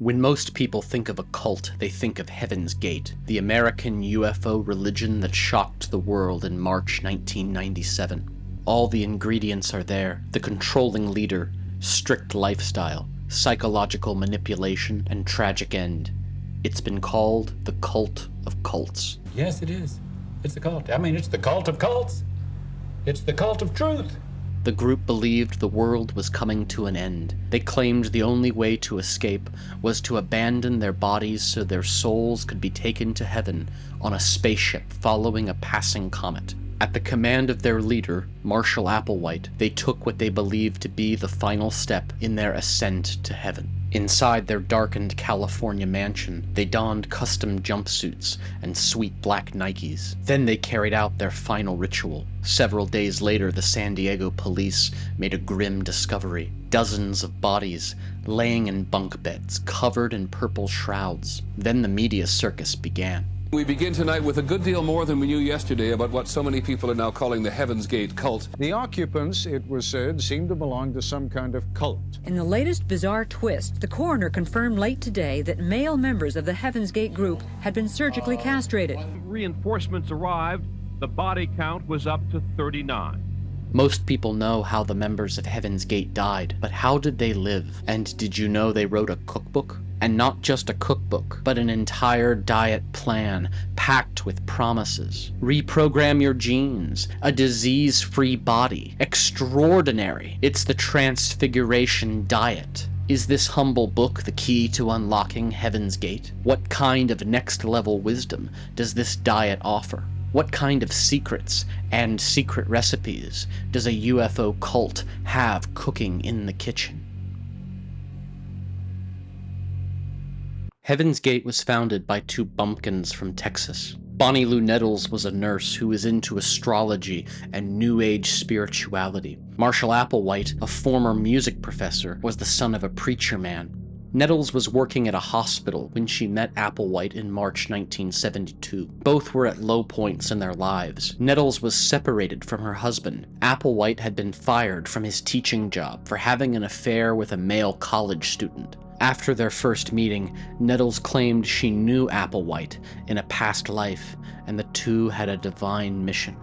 When most people think of a cult, they think of Heaven's Gate, the American UFO religion that shocked the world in March 1997. All the ingredients are there: the controlling leader, strict lifestyle, psychological manipulation, and tragic end. It's been called the cult of cults. Yes, it is. It's a cult. I mean, it's the cult of cults. It's the cult of truth. The group believed the world was coming to an end. They claimed the only way to escape was to abandon their bodies so their souls could be taken to heaven on a spaceship following a passing comet. At the command of their leader, Marshall Applewhite, they took what they believed to be the final step in their ascent to heaven. Inside their darkened California mansion, they donned custom jumpsuits and sweet black Nikes. Then they carried out their final ritual. Several days later, the San Diego police made a grim discovery. Dozens of bodies laying in bunk beds, covered in purple shrouds. Then the media circus began. We begin tonight with a good deal more than we knew yesterday about what so many people are now calling the Heaven's Gate cult. The occupants, it was said, seemed to belong to some kind of cult. In the latest bizarre twist, the coroner confirmed late today that male members of the Heaven's Gate group had been surgically castrated. Reinforcements arrived. The body count was up to 39. Most people know how the members of Heaven's Gate died, but how did they live? And did you know they wrote a cookbook? And not just a cookbook, but an entire diet plan packed with promises. Reprogram your genes, a disease-free body. Extraordinary. It's the Transfiguration Diet. Is this humble book the key to unlocking Heaven's Gate? What kind of next-level wisdom does this diet offer? What kind of secrets and secret recipes does a UFO cult have cooking in the kitchen? Heaven's Gate was founded by two bumpkins from Texas. Bonnie Lou Nettles was a nurse who was into astrology and New Age spirituality. Marshall Applewhite, a former music professor, was the son of a preacher man. Nettles was working at a hospital when she met Applewhite in March 1972. Both were at low points in their lives. Nettles was separated from her husband. Applewhite had been fired from his teaching job for having an affair with a male college student. After their first meeting, Nettles claimed she knew Applewhite in a past life, and the two had a divine mission.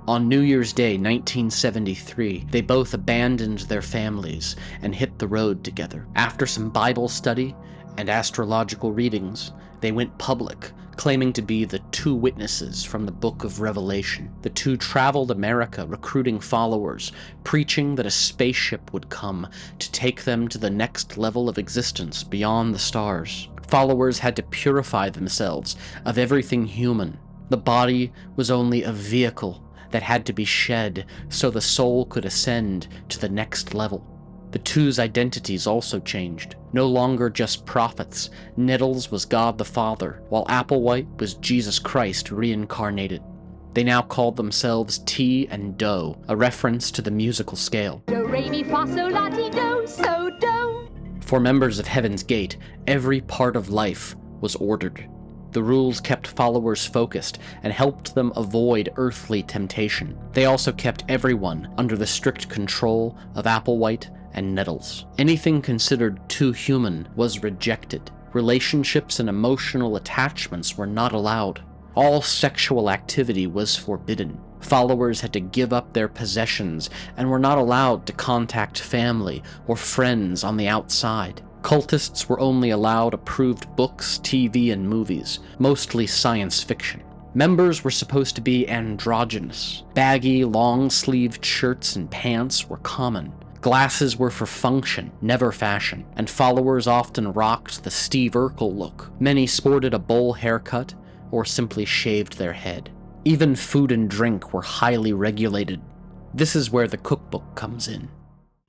On New Year's Day, 1973, they both abandoned their families and hit the road together. After some Bible study and astrological readings, they went public, claiming to be the two witnesses from the Book of Revelation. The two traveled America recruiting followers, preaching that a spaceship would come to take them to the next level of existence beyond the stars. Followers had to purify themselves of everything human. The body was only a vehicle that had to be shed so the soul could ascend to the next level. The two's identities also changed. No longer just prophets, Nettles was God the Father, while Applewhite was Jesus Christ reincarnated. They now called themselves T and Do, a reference to the musical scale. Do, re, mi, fa, sol, la, ti, do, so, do. For members of Heaven's Gate, every part of life was ordered. The rules kept followers focused and helped them avoid earthly temptation. They also kept everyone under the strict control of Applewhite and Nettles. Anything considered too human was rejected. Relationships and emotional attachments were not allowed. All sexual activity was forbidden. Followers had to give up their possessions and were not allowed to contact family or friends on the outside. Cultists were only allowed approved books, TV, and movies, mostly science fiction. Members were supposed to be androgynous. Baggy, long-sleeved shirts and pants were common. Glasses were for function, never fashion, and followers often rocked the Steve Urkel look. Many sported a bowl haircut or simply shaved their head. Even food and drink were highly regulated. This is where the cookbook comes in.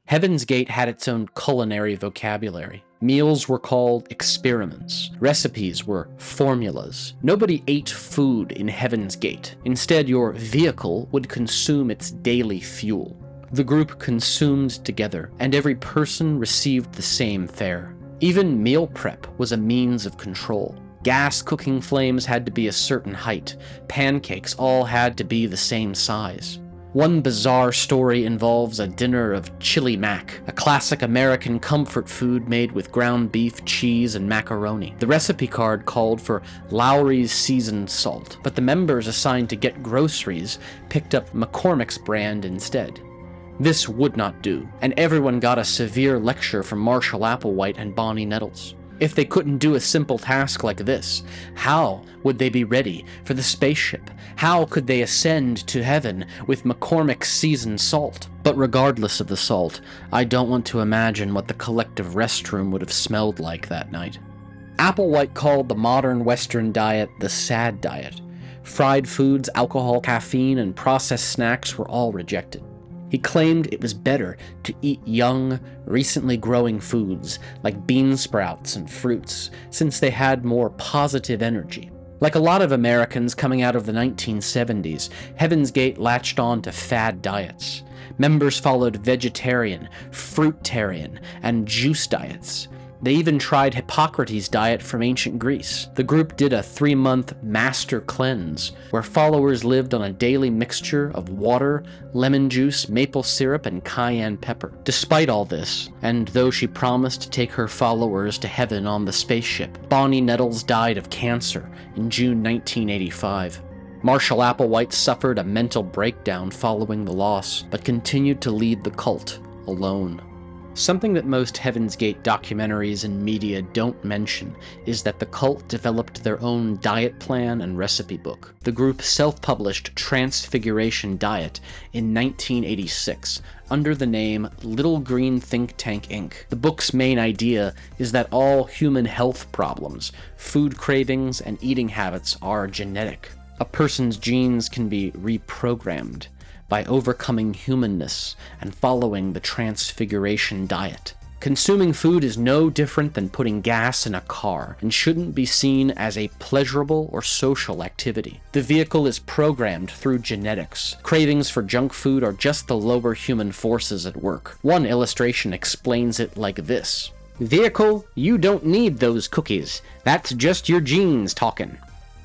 Heaven's Gate had its own culinary vocabulary. Meals were called experiments. Recipes were formulas. Nobody ate food in Heaven's Gate. Instead, your vehicle would consume its daily fuel. The group consumed together, and every person received the same fare. Even meal prep was a means of control. Gas cooking flames had to be a certain height. Pancakes all had to be the same size. One bizarre story involves a dinner of chili mac, a classic American comfort food made with ground beef, cheese, and macaroni. The recipe card called for Lowry's seasoned salt, but the members assigned to get groceries picked up McCormick's brand instead. This would not do, and everyone got a severe lecture from Marshall Applewhite and Bonnie Nettles. If they couldn't do a simple task like this, how would they be ready for the spaceship? How could they ascend to heaven with McCormick's seasoned salt? But regardless of the salt, I don't want to imagine what the collective restroom would have smelled like that night. Applewhite called the modern Western diet the sad diet. Fried foods, alcohol, caffeine, and processed snacks were all rejected. He claimed it was better to eat young, recently growing foods like bean sprouts and fruits, since they had more positive energy. Like a lot of Americans coming out of the 1970s, Heaven's Gate latched on to fad diets. Members followed vegetarian, fruitarian, and juice diets. They even tried Hippocrates' diet from ancient Greece. The group did a 3-month master cleanse, where followers lived on a daily mixture of water, lemon juice, maple syrup, and cayenne pepper. Despite all this, and though she promised to take her followers to heaven on the spaceship, Bonnie Nettles died of cancer in June 1985. Marshall Applewhite suffered a mental breakdown following the loss, but continued to lead the cult alone. Something that most Heaven's Gate documentaries and media don't mention is that the cult developed their own diet plan and recipe book. The group self-published Transfiguration Diet in 1986 under the name Littlegreen Thinktank Inc. The book's main idea is that all human health problems, food cravings, and eating habits are genetic. A person's genes can be reprogrammed by overcoming humanness and following the Transfiguration Diet. Consuming food is no different than putting gas in a car and shouldn't be seen as a pleasurable or social activity. The vehicle is programmed through genetics. Cravings for junk food are just the lower human forces at work. One illustration explains it like this: "Vehicle, you don't need those cookies. That's just your genes talking.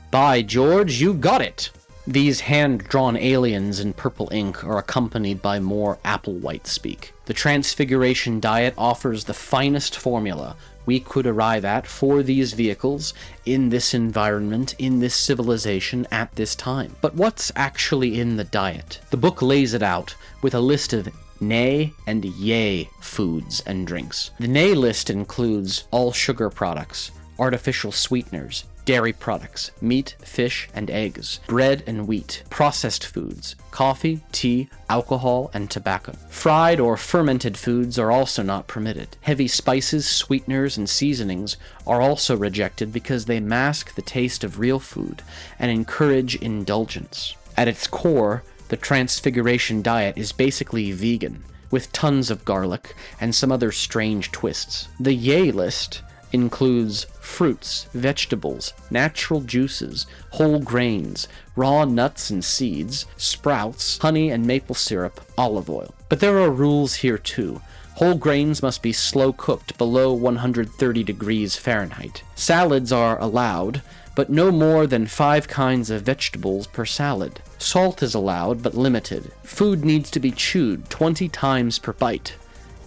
By George, you got it." These hand-drawn aliens in purple ink are accompanied by more Applewhite speak. The Transfiguration Diet offers the finest formula we could arrive at for these vehicles, in this environment, in this civilization, at this time. But what's actually in the diet? The book lays it out with a list of nay and yay foods and drinks. The nay list includes all sugar products, artificial sweeteners, dairy products, meat, fish, and eggs, bread and wheat, processed foods, coffee, tea, alcohol, and tobacco. Fried or fermented foods are also not permitted. Heavy spices, sweeteners, and seasonings are also rejected because they mask the taste of real food and encourage indulgence. At its core, the Transfiguration Diet is basically vegan, with tons of garlic and some other strange twists. The yay list includes fruits, vegetables, natural juices, whole grains, raw nuts and seeds, sprouts, honey and maple syrup, olive oil. But there are rules here too. Whole grains must be slow cooked below 130 degrees Fahrenheit. Salads are allowed, but no more than 5 kinds of vegetables per salad. Salt is allowed, but limited. Food needs to be chewed 20 times per bite.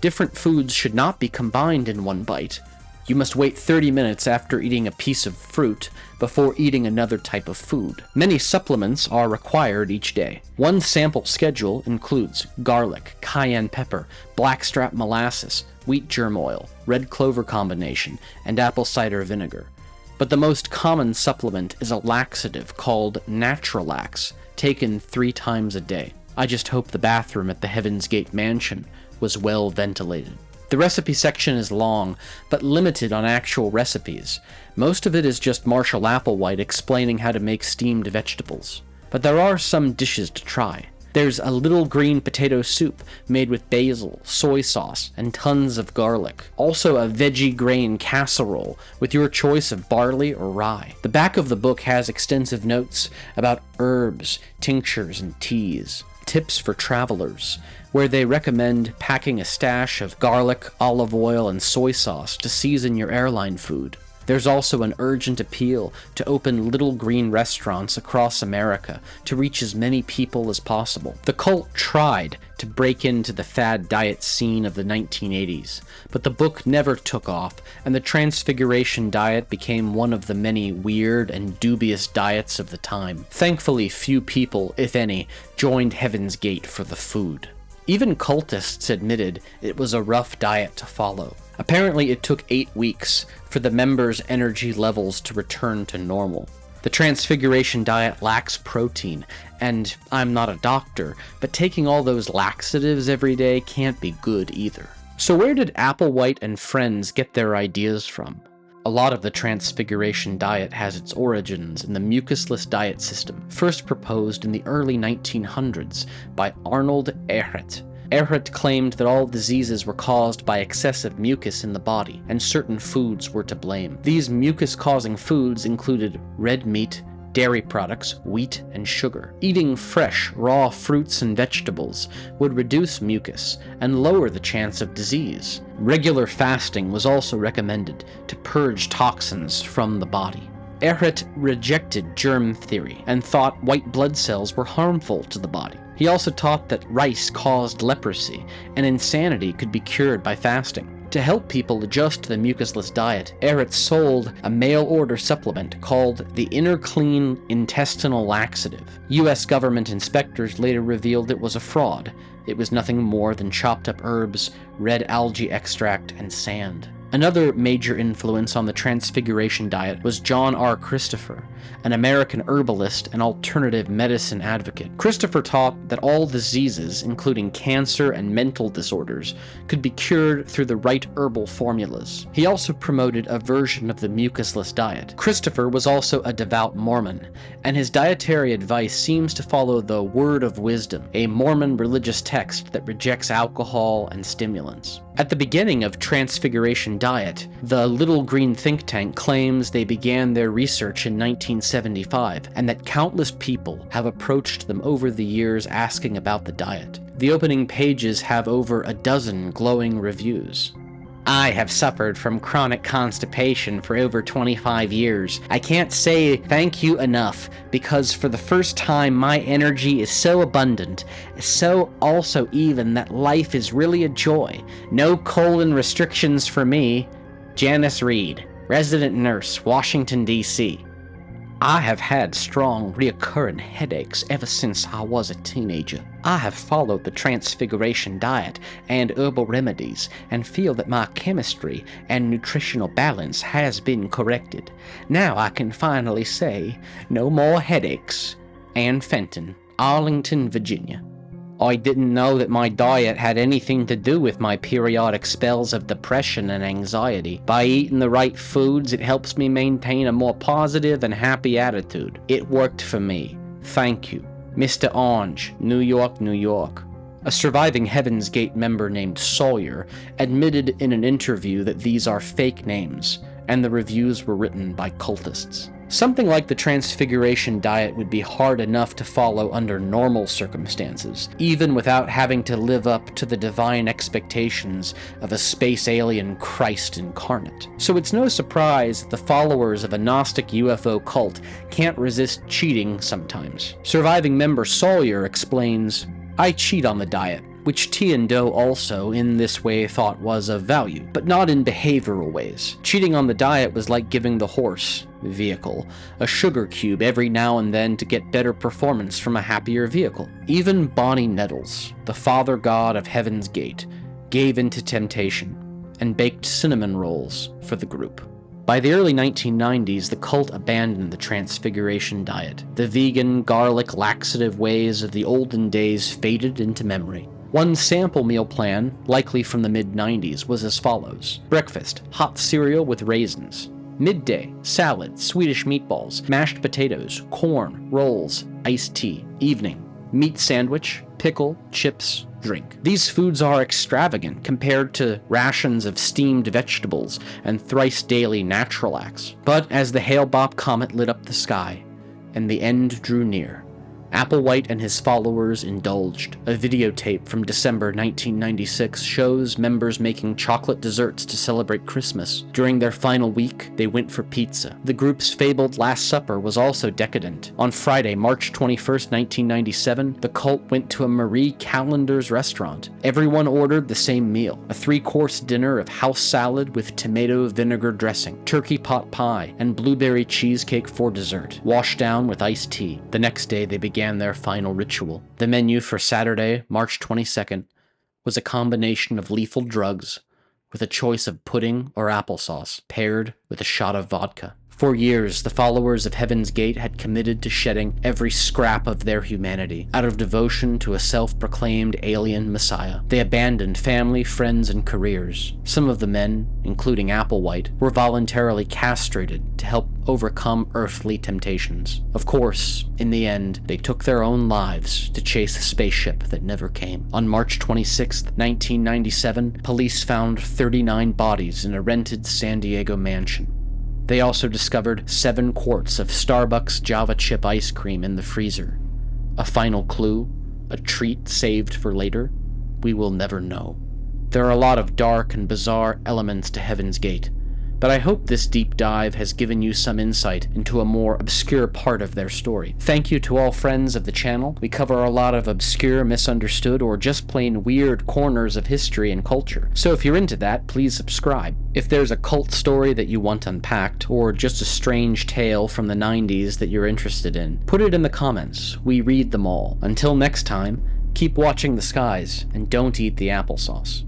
Different foods should not be combined in one bite. You must wait 30 minutes after eating a piece of fruit before eating another type of food. Many supplements are required each day. One sample schedule includes garlic, cayenne pepper, blackstrap molasses, wheat germ oil, red clover combination, and apple cider vinegar. But the most common supplement is a laxative called Naturalax, taken 3 times a day. I just hope the bathroom at the Heaven's Gate mansion was well ventilated. The recipe section is long, but limited on actual recipes. Most of it is just Marshall Applewhite explaining how to make steamed vegetables. But there are some dishes to try. There's a little green potato soup made with basil, soy sauce, and tons of garlic. Also a veggie grain casserole with your choice of barley or rye. The back of the book has extensive notes about herbs, tinctures, and teas. Tips for travelers, where they recommend packing a stash of garlic, olive oil, and soy sauce to season your airline food. There's also an urgent appeal to open little green restaurants across America to reach as many people as possible. The cult tried to break into the fad diet scene of the 1980s, but the book never took off, and the Transfiguration Diet became one of the many weird and dubious diets of the time. Thankfully, few people, if any, joined Heaven's Gate for the food. Even cultists admitted it was a rough diet to follow. Apparently, it took 8 weeks for the members' energy levels to return to normal. The Transfiguration Diet lacks protein, and I'm not a doctor, but taking all those laxatives every day can't be good either. So where did Applewhite and friends get their ideas from? A lot of the Transfiguration Diet has its origins in the mucusless diet system, first proposed in the early 1900s by Arnold Ehret. Ehret claimed that all diseases were caused by excessive mucus in the body, and certain foods were to blame. These mucus-causing foods included red meat, dairy products, wheat, and sugar. Eating fresh, raw fruits and vegetables would reduce mucus and lower the chance of disease. Regular fasting was also recommended to purge toxins from the body. Ehret rejected germ theory and thought white blood cells were harmful to the body. He also taught that rice caused leprosy, and insanity could be cured by fasting. To help people adjust to the mucusless diet, Ehret sold a mail-order supplement called the Inner Clean Intestinal Laxative. U.S. government inspectors later revealed it was a fraud. It was nothing more than chopped-up herbs, red algae extract, and sand. Another major influence on the Transfiguration Diet was John R. Christopher, an American herbalist and alternative medicine advocate. Christopher taught that all diseases, including cancer and mental disorders, could be cured through the right herbal formulas. He also promoted a version of the mucusless diet. Christopher was also a devout Mormon, and his dietary advice seems to follow the Word of Wisdom, a Mormon religious text that rejects alcohol and stimulants. At the beginning of Transfiguration Diet, the Littlegreen Thinktank claims they began their research in 1975, and that countless people have approached them over the years asking about the diet. The opening pages have over a dozen glowing reviews. I have suffered from chronic constipation for over 25 years. I can't say thank you enough, because for the first time my energy is so abundant, so also even that life is really a joy. No colon restrictions for me. Janice Reed, resident nurse, Washington, D.C. I have had strong, recurrent headaches ever since I was a teenager. I have followed the Transfiguration Diet and herbal remedies and feel that my chemistry and nutritional balance has been corrected. Now I can finally say, no more headaches. Ann Fenton, Arlington, Virginia. I didn't know that my diet had anything to do with my periodic spells of depression and anxiety. By eating the right foods, it helps me maintain a more positive and happy attitude. It worked for me. Thank you. Mr. Orange, New York, New York. A surviving Heaven's Gate member named Sawyer admitted in an interview that these are fake names, and the reviews were written by cultists. Something like the Transfiguration Diet would be hard enough to follow under normal circumstances, even without having to live up to the divine expectations of a space alien Christ incarnate. So it's no surprise that the followers of a Gnostic UFO cult can't resist cheating sometimes. Surviving member Sawyer explains, I cheat on the diet, which Tian Do also in this way thought was of value, but not in behavioral ways. Cheating on the diet was like giving the horse, vehicle, a sugar cube every now and then to get better performance from a happier vehicle. Even Bonnie Nettles, the father god of Heaven's Gate, gave in to temptation and baked cinnamon rolls for the group. By the early 1990s, the cult abandoned the Transfiguration Diet. The vegan, garlic, laxative ways of the olden days faded into memory. One sample meal plan, likely from the mid-90s, was as follows. Breakfast, hot cereal with raisins. Midday, salad, Swedish meatballs, mashed potatoes, corn, rolls, iced tea. Evening, meat sandwich, pickle, chips, drink. These foods are extravagant compared to rations of steamed vegetables and thrice daily Naturalax. But as the Hale-Bopp comet lit up the sky, and the end drew near, Applewhite and his followers indulged. A videotape from December 1996 shows members making chocolate desserts to celebrate Christmas. During their final week, they went for pizza. The group's fabled Last Supper was also decadent. On Friday, March 21st, 1997, the cult went to a Marie Callender's restaurant. Everyone ordered the same meal, a 3-course dinner of house salad with tomato vinegar dressing, turkey pot pie, and blueberry cheesecake for dessert, washed down with iced tea. The next day, they began their final ritual. The menu for Saturday, March 22nd, was a combination of lethal drugs with a choice of pudding or applesauce, paired with a shot of vodka. For years, the followers of Heaven's Gate had committed to shedding every scrap of their humanity out of devotion to a self-proclaimed alien messiah. They abandoned family, friends, and careers. Some of the men, including Applewhite, were voluntarily castrated to help overcome earthly temptations. Of course, in the end, they took their own lives to chase a spaceship that never came. On March 26, 1997, police found 39 bodies in a rented San Diego mansion. They also discovered 7 quarts of Starbucks Java chip ice cream in the freezer. A final clue? A treat saved for later? We will never know. There are a lot of dark and bizarre elements to Heaven's Gate, but I hope this deep dive has given you some insight into a more obscure part of their story. Thank you to all friends of the channel. We cover a lot of obscure, misunderstood, or just plain weird corners of history and culture. So if you're into that, please subscribe. If there's a cult story that you want unpacked, or just a strange tale from the 90s that you're interested in, put it in the comments. We read them all. Until next time, keep watching the skies, and don't eat the applesauce.